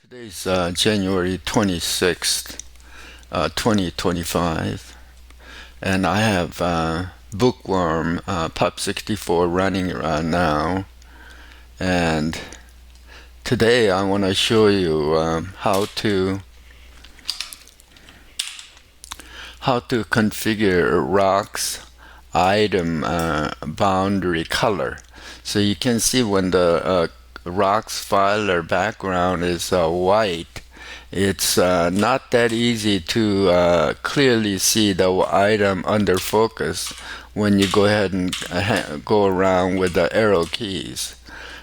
Today's January 26th, 2025, and I have Bookworm Pup64 running right now. And today I want to show you how to configure Rox item boundary color. So you can see when the Rox-filer background is white, it's not that easy to clearly see the item under focus when you go ahead and go around with the arrow keys.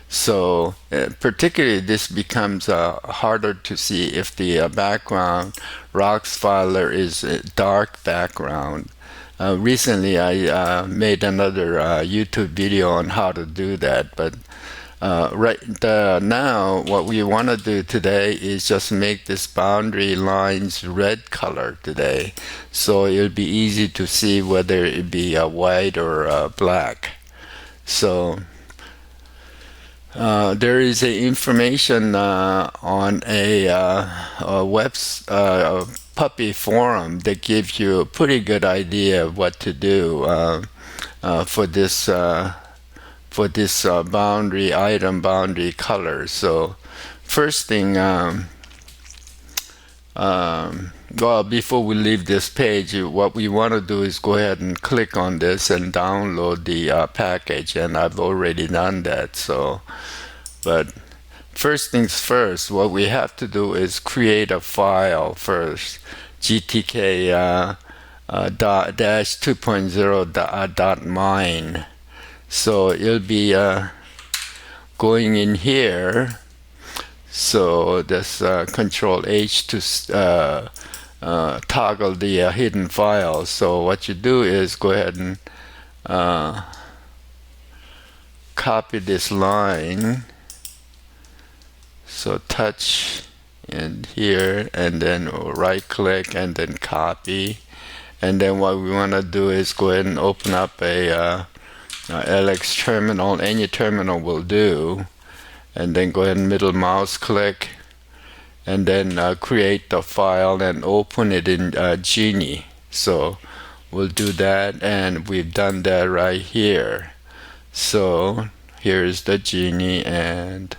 So particularly this becomes harder to see if the background Rox-filer is a dark background. Recently I made another YouTube video on how to do that, but now what we want to do today is just make this boundary lines red color today, so it'll be easy to see whether it be white or black. So there is a information on a puppy forum that gives you a pretty good idea of what to do for this boundary color. So first thing, well, before we leave this page, what we want to do is go ahead and click on this and download the package, and I've already done that. So, but first things first, what we have to do is create a file first, gtk dash 2.0 .mine. So it'll be going in here. So this Control H to toggle the hidden files. So what you do is go ahead and copy this line. So touch in here, and then right click and then copy. And then what we want to do is go ahead and open up a LX terminal. Any terminal will do, and then go ahead and middle mouse click and then create the file and open it in geany. So we'll do that, and we've done that right here. So here's the geany, and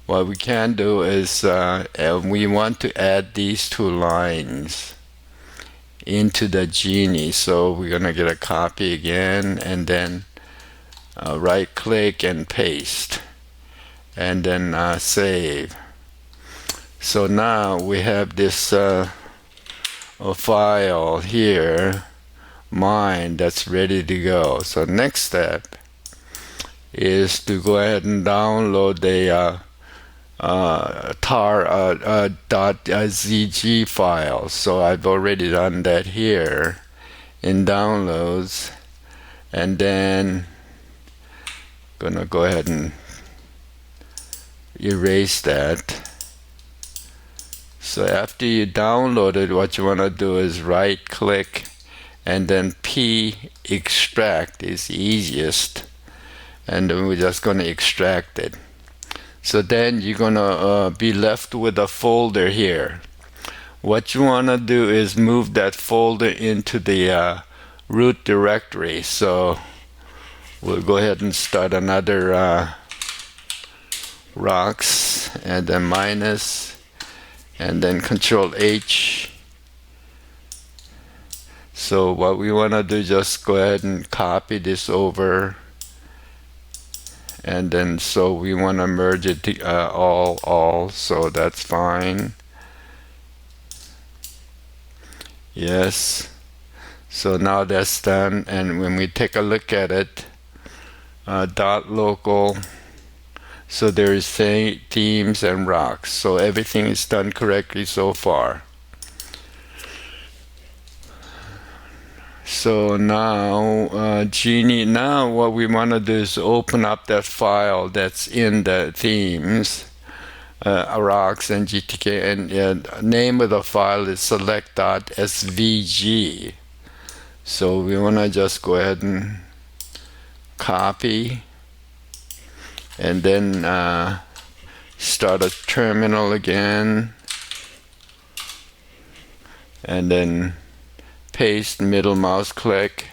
what we can do is we want to add these two lines into the geany. So we're gonna get a copy again, and then right click and paste, and then save. So now we have this file here, mine, that's ready to go. So next step is to go ahead and download the tar.zg file. So I've already done that here in downloads, and then gonna go ahead and erase that. So after you download it, what you want to do is right click and then P extract is easiest, and then we're just going to extract it. So then you're going to be left with a folder here. What you want to do is move that folder into the root directory. So we'll go ahead and start another Rox, and then minus, and then Control H. So what we want to do, just go ahead and copy this over, and then so we want to merge it to all, so that's fine. Yes. So now that's done, and when we take a look at it, .local, so there is themes and Rox. So everything is done correctly so far. So now geany, now what we want to do is open up that file that's in the themes, Rox and GTK, and name of the file is select.svg. So we want to just go ahead and copy, and then start a terminal again, and then paste, middle mouse click,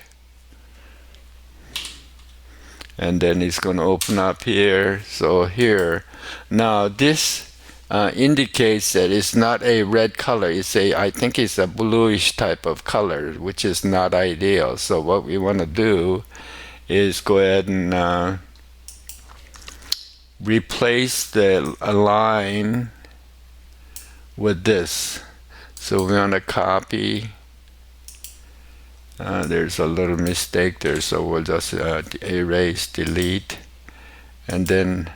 and then it's going to open up here. So here, now this indicates that it's not a red color. It's I think it's a bluish type of color, which is not ideal. So what we want to do is go ahead and replace the line with this. So we want to copy. There's a little mistake there, so we'll just erase, delete, and then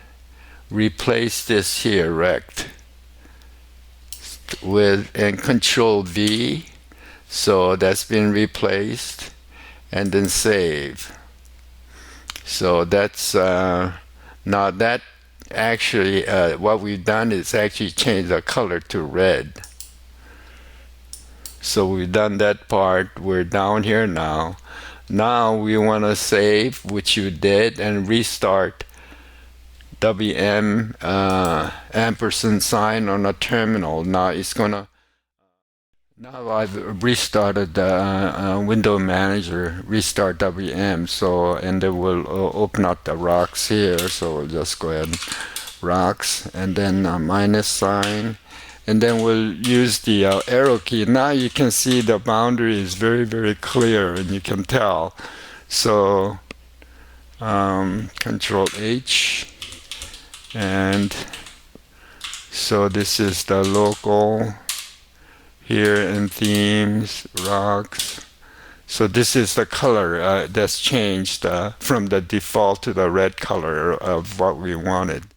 replace this here, rect, with, and Control V. So that's been replaced, and then save. So that's now that actually what we've done is actually change the color to red. So we've done that part. We're down here now. Now we want to save, which you did, and restart WM ampersand sign on a terminal. Now it's gonna. Now I've restarted the window manager, restart WM. So, and then we'll open up the Rox here. So we'll just go ahead and Rox, and then minus sign. And then we'll use the arrow key. Now you can see the boundary is very, very clear, and you can tell. So Control H, and so this is the local here in themes, Rox. So this is the color that's changed from the default to the red color of what we wanted.